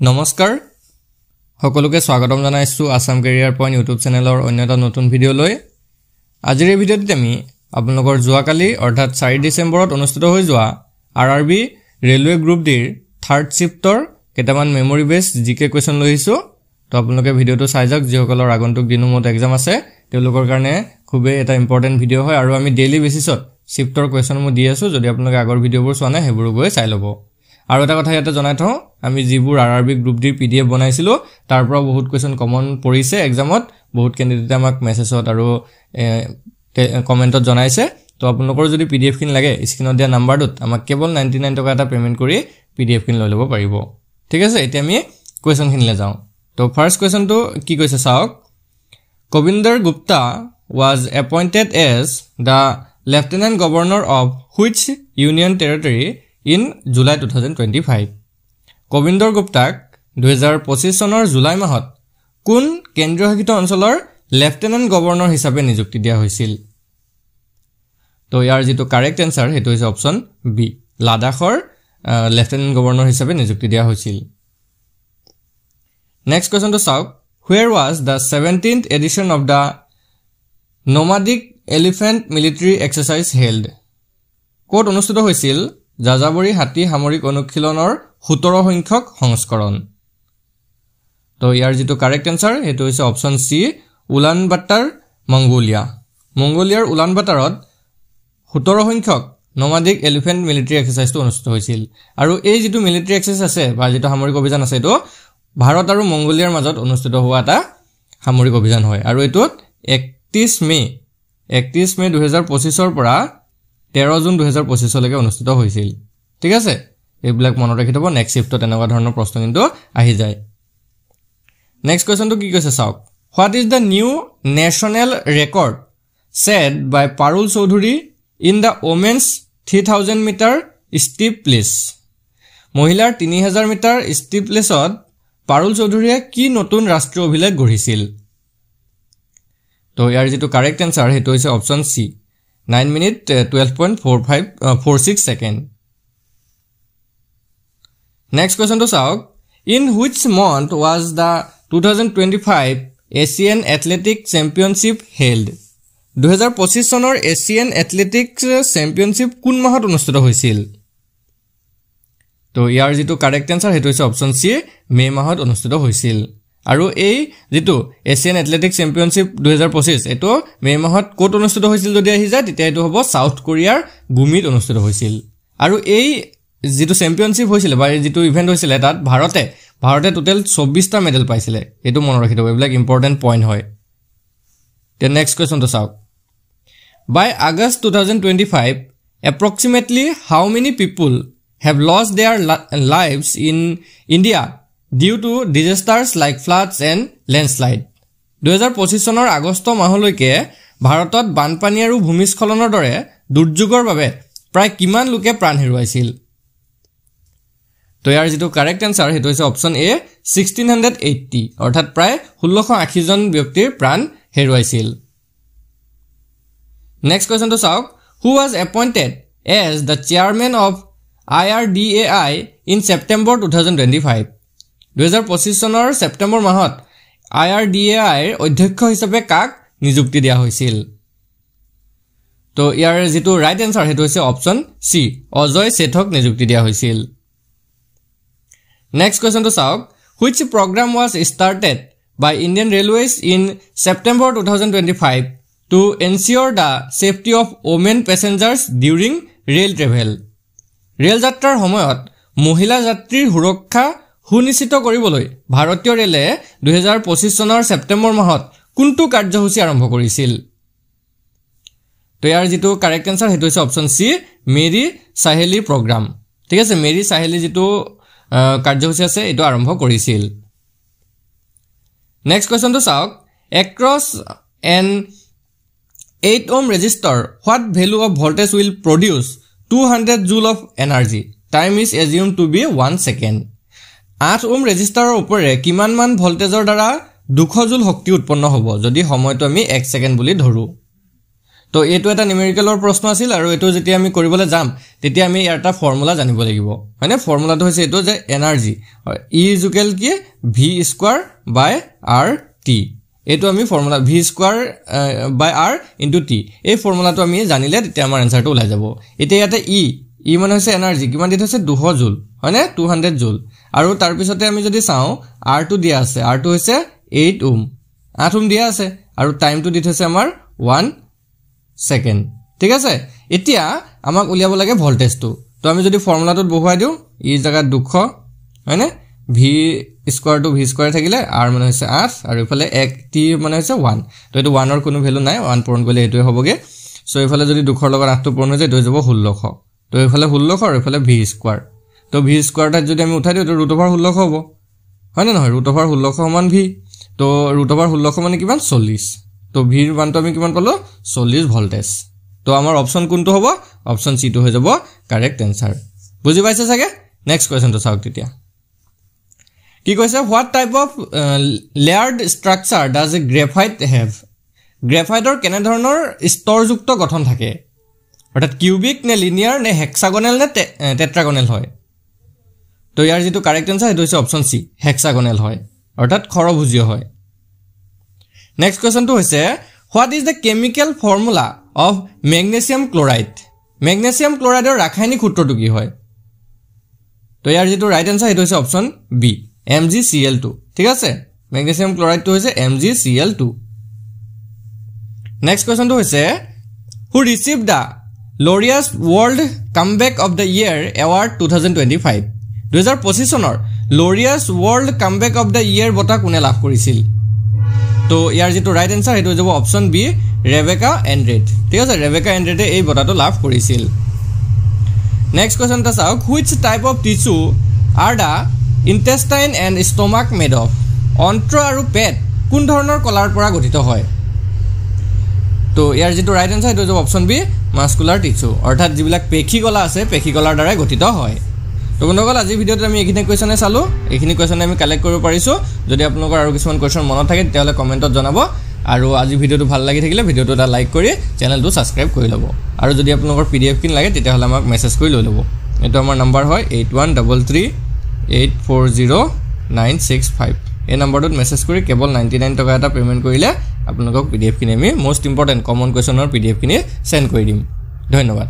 নমস্কাৰ সকলোকে স্বাগতম জনাইছো আসাম কেৰিয়াৰ পইণ্ট ইউটিউব চেনেলৰ অন্যটা নতুন ভিডিঅ লৈ আজিৰ এই ভিডিঅ'টোত আমি আপোনালোকৰ যোৱাকালি অৰ্থাৎ 4 ডিসেম্বৰত অনুষ্ঠিত হৈ যোৱা আৰআৰবি ৰেলৱে গ্ৰুপ ডিৰ থাৰ্ড শিফটৰ কেইটামান মেমৰি বেস জিকে কোৱেশ্চন লৈছো তো আপোনালোকে ভিডিঅ'টো চাই যাওক যিসকলৰ আগন্তুক দিনমত এক্সাম আছে তেওঁলোকৰ কাৰণে খুবেই এটা ইম্পৰ্টেন্ট ভিডিঅ হয় আৰু আমি ডেইলি বেসিছত শিফটৰ কোৱেশ্চন মই দি আছো যদি আপোনালোকে আগৰ ভিডিঅ'বোৰ চোৱা নাই হেবোৰ গৈ চাই ল'ব আৰু এটা কথা ইয়াতে জনাই থওঁ আমি যিবোৰ আৰআৰবি গ্ৰুপ ডিৰ পিডিএফ বনাইছিলো তাৰ পৰা বহুত কোৱেশ্চন কমন পৰিছে এক্সামত বহুত ক্যান্ডিডেট আমাক মেছেজত আৰু কমেন্টত জনাইছে তো আপোনালোকৰ যদি পিডিএফ খিন লাগে স্ক্ৰিনত দিয়া নাম্বাৰটোত আমাক কেৱল 99 টকা এটা পেমেন্ট কৰি পিডিএফ খিন লৈ ল'ব পাৰিব ঠিক আছে এতিয়া আমি কোৱেশ্চন খিনলে যাওঁ তো ফাৰ্স্ট কোৱেশ্চন তো কি কৈছে চাওক Kovinder Gupta was appointed as the Lieutenant Governor of which Union Territory in July 2025 Kovinder Guptak 2025 চনৰ জুলাই মাহত কোন কেন্দ্ৰীয় শাসিত অঞ্চলৰ লেফটেনেন্ট গভৰ্ণৰ হিচাপে নিযুক্তি দিয়া হৈছিল তো ইয়াৰ যেটো কাৰেক্ট আনসাৰ হেতু হৈছে অপচন বি লাডাখৰ লেফটেনেন্ট গভৰ্ণৰ হিচাপে নিযুক্তি দিয়া হৈছিল নেক্সট কোৱেশ্চন তো চাওক where was the 17th edition of the nomadic elephant military exercise held কোট অনুষ্ঠিত হৈছিল যাযাবৰী হাতী সামৰিক অনুশীলনৰ 17 সংখ্যক সংস্কৰণ তো ইয়াৰ যেটো কাৰেক্ট আনসাৰ হেতু হৈছে অপচন সি উলানবাটাৰ মংগোলিয়াৰ উলানবাটাৰত 17 সংখ্যক nomadic elephant military exercise অনুষ্ঠিত হৈছিল আৰু এই যেটো military exercise আছে বা যেটো সামৰিক অভিযান আছে তো ভাৰত আৰু মংগোলিয়াৰ মাজত অনুষ্ঠিত হোৱা এটা সামৰিক অভিযান হয় আৰু এটোত 31 মে 2025 ৰ পৰা 13 জুন 2025 লৈকে অনুষ্ঠিত হৈছিল ঠিক আছে এইবিলাক মনত ৰাখি থব নেক্সট শিফটত এনেকুৱা ধৰণৰ প্ৰশ্ন কিন্তু আহি যায় নেক্সট কোৱেশ্চন তো কি কৈছে চাওক what is the new national record set by Parul Chaudhary in the women's 3000 metre steeplechase মহিলাৰ 3000 মিটাৰ ষ্টিপ প্লেচত পাৰুল চৌধুৰীয়ে কি নতুন ৰাষ্ট্ৰীয় অভিলেখ গঢ়িছিল তো ইয়াৰ যেটো কাৰেক্ট আনসাৰ হেতু হৈছে option C 9 minute 12.46 second next question to sauk in which month was the 2025 Asian Athletic Championship held 2025 চনৰ এছিয়ান এথলেটিক্স চেম্পিয়নশিপ কোন মাহত অনুষ্ঠিত হৈছিল তো ইয়াৰ যেটো কাৰেক্ট আনসাৰ হেতু হৈছে অপচন সি মে মাহত অনুষ্ঠিত হৈছিল আৰু এই যেটো এছিয়ান এথলেটিক চেম্পিয়নশিপ 2025 এটো মে মাহত কোট অনুষ্ঠিত হৈছিল যদি আহি যায় তেতিয়া এটো হ'ব সাউথ কোৰিয়াৰ গুমিত অনুষ্ঠিত হৈছিল আৰু এই যেটো চেম্পিয়নশিপ হৈছিল বা যেটো ইভেন্ট হৈছিল তাত ভাৰতে টোটাল 24টা মেডেল পাইছিল এটো মনত ৰাখি থব এইবিলাক ইম্পৰ্টেন্ট পইণ্ট হয় তে নেক্সট কোৱেশ্চন তো চাওক by August 2025 approximately how many people have lost their lives in India due to disasters like floods and landslide 2025 চনৰ আগষ্ট মাহলৈকে ভাৰতত বানপানী আৰু ভূমিস্খলনৰ দৰে দুৰ্যোগৰ বাবে প্ৰায় কিমান লোকে প্ৰাণ হেৰুৱাইছিল তো ইয়াৰ যেটো কাৰেক্ট আনসাৰ হেতু হৈছে অপচন এ 1680 অৰ্থাৎ প্ৰায় 1680 জন ব্যক্তিৰ প্ৰাণ হেৰুৱাইছিল নেক্সট কোৱেশ্চন তো চাওক who was appointed as the chairman of IRDAI in September 2025 2025 চনৰ সেপ্টেম্বৰ মাহত IRDAI ৰ অধ্যক্ষ হিচাপে কাক নিযুক্তি দিয়া হৈছিল তো ইয়াৰ যেটো ৰাইট আনসাৰ হেতু হৈছে অপচন সি অজয় সেঠক নিযুক্তি দিয়া হৈছিল নেক্সট কোৱেশ্চন তো চাওক which program was started by Indian Railways in September 2025 to ensure the safety of women passengers during rail travel rail যাত্ৰাৰ সময়ত মহিলা যাত্ৰীৰ সুৰক্ষা সুনিশ্চিত কৰিবলৈ ভাৰতীয় ৰেলে 2025 চনৰ সেপ্টেম্বৰ মাহত কোনটো কাৰ্যসূচী আৰম্ভ কৰিছিল তো ইয়াৰ যেটো কাৰেক্ট আনসাৰ হেতু হৈছে অপচন সি মেৰী সাহেলী প্ৰগ্ৰাম ঠিক আছে মেৰী সাহেলী যেটো কাৰ্যসূচী আছে এটো আৰম্ভ কৰিছিল নেক্সট কোৱেশ্চন তো চাওক across an 8 ohm resistor what value of voltage will produce 200 joule of energy time is assumed to be 1 second 8 ohm resistor ওপৰে কিমান মান ভল্টেজৰ দ্বাৰা 200 জুল শক্তি উৎপন্ন হ'ব যদি সময়টো আমি 1 সেকেন্ড বুলি ধৰো তো এইটো এটা নিউমেৰিকেলৰ প্ৰশ্ন আছিল আৰু এটো যেতিয়া আমি কৰিবলৈ যাম তেতিয়া আমি এটা ফৰ্মুলা জানিব লাগিব মানে ফৰ্মুলাটো হৈছে এটো যে এনাৰ্জি E = কি v² / RT এটো আমি ফৰ্মুলা v² / R * T এই ফৰ্মুলাটো আমি জানিলে তেতিয়া আমাৰ আনসাৰটো ওলাই যাব এতিয়া ইয়াতে E মানে হৈছে এনাৰ্জি কিমান দিত হৈছে 200 জুল হয়নে 200 জুল আৰু তাৰ পিছতে আমি যদি চাও R2 দিয়া আছে R2 হৈছে 8 ওম 8 ওম দিয়া আছে আৰু টাইমটো দিত হৈছে আমাৰ 1 সেকেন্ড ঠিক আছে এতিয়া আমাক উলিয়াব লাগে ভোল্টেজটো তো আমি যদি ফৰ্মুলাটোত বহুৱাই দিও ই জায়গা 200 হয়নে v² v² থাকিলে r মানে হৈছে 8 আৰু ইফালে 1 t মানে হৈছে 1 তো এটো 1 ৰ কোনো ভ্যালু নাই 1 পূৰণ কৰিলে এটোই হ'বগে সো ইফালে যদি 200 ৰ লগত 8 টো পূৰণ হৈ যায় এটো হৈ যাব 1600 তো ইফালে 1600 আৰু ইফালে v² তো v² টা যদি আমি উঠাই দিও তো √1600 হ'ব হয়নে নহয় √1600 সমান v তো √1600 মানে কিমান 40 তো v ৰ মানটো আমি কিমান পালো 40 ভোল্টেজ তো আমাৰ অপচন কোনটো হ'ব অপচন সি টো হৈ যাব কাৰেক্ট आंसर বুজি পাইছে সাগে নেক্সট কোৱেশ্চনটো চাওক তেতিয়া কি কৈছে what type of layered structure does a graphite have গ্ৰেফাইটৰ কেনে ধৰণৰ স্তৰযুক্ত গঠন থাকে অৰ্থাৎ কিউবিক নে লিনিয়াৰ নে হেক্সাগনেল নে টেট্ৰাগনেল হয় তো ইয়াৰ যেটো কাৰেক্ট आंसर হেটো হৈছে অপচন সি হেক্সাগনেল হয় অৰ্থাৎ খৰভুজীয় হয় নেক্সট কোৱেশ্চনটো হৈছে what is the chemical formula of magnesium chloride magnesium ক্লোৰাইডৰ ৰাসায়নিক সূত্ৰটো কি হয় তো ইয়াৰ যেটো ৰাইট आंसर হেটো হৈছে অপচন বি MgCl2 ঠিক আছে মেগনেছিয়াম ক্লোৰাইডটো হৈছে MgCl2 নেক্সট কোৱেশ্চনটো হৈছে who received the Laureus world comeback of the year award 2025 2025 চনৰ Laureus world comeback of the year বঁটা কোনে লাভ কৰিছিল তো ইয়াৰ যেটো ৰাইট आंसर হেটো যাব অপচন বি ৰেবেকা এন্ড্ৰেড ঠিক আছে ৰেবেকা এন্ড্ৰেডে এই বঁটাটো লাভ কৰিছিল নেক্সট কোৱেশ্চনটা চাওক which type of tissue are the intestine and stomach made of অন্ত্ৰ আৰু পেট কোন ধৰণৰ কলাৰ পৰা গঠিত হয় তো ইয়াৰ যেটো ৰাইট आंसर হেটো যাব অপচন বি মাস্কুলাৰ টিস্যু অৰ্থাৎ যিবিলাক পেশী কলা আছে পেশী কলাৰ দ্বাৰা গঠিত হয় তো বন্ধুসকল আজি ভিডিওতে আমি এইখিনি কোৱেশ্চনে চালো এইখিনি কোৱেশ্চন আমি কালেক্ট কৰিব পাৰিছো যদি আপোনালোকৰ আৰু কিছুমান কোৱেশ্চন মনত থাকে তেতিয়াহলে কমেন্টত জনাব আৰু আজি ভিডিওটো ভাল লাগি থাকিলে ভিডিওটো এটা লাইক কৰি চেনেলটো সাবস্ক্ৰাইব কৰি লব আৰু যদি আপোনালোকৰ পিডিএফ কিন লাগে তেতিয়াহলে আমাক মেছেজ কৰি লৈ লব এটো আমাৰ নম্বৰ হয় 8133840965 এই নম্বৰটোত মেছেজ কৰি কেৱল 99 টকা এটা পেমেন্ট কৰিলে আপোনালোকক পিডিএফ কিনি আমি মোস্ট ইম্পৰ্টেন্ট কমন কোৱেশ্চনৰ পিডিএফ কিনি সেন্ড কৰি দিম ধন্যবাদ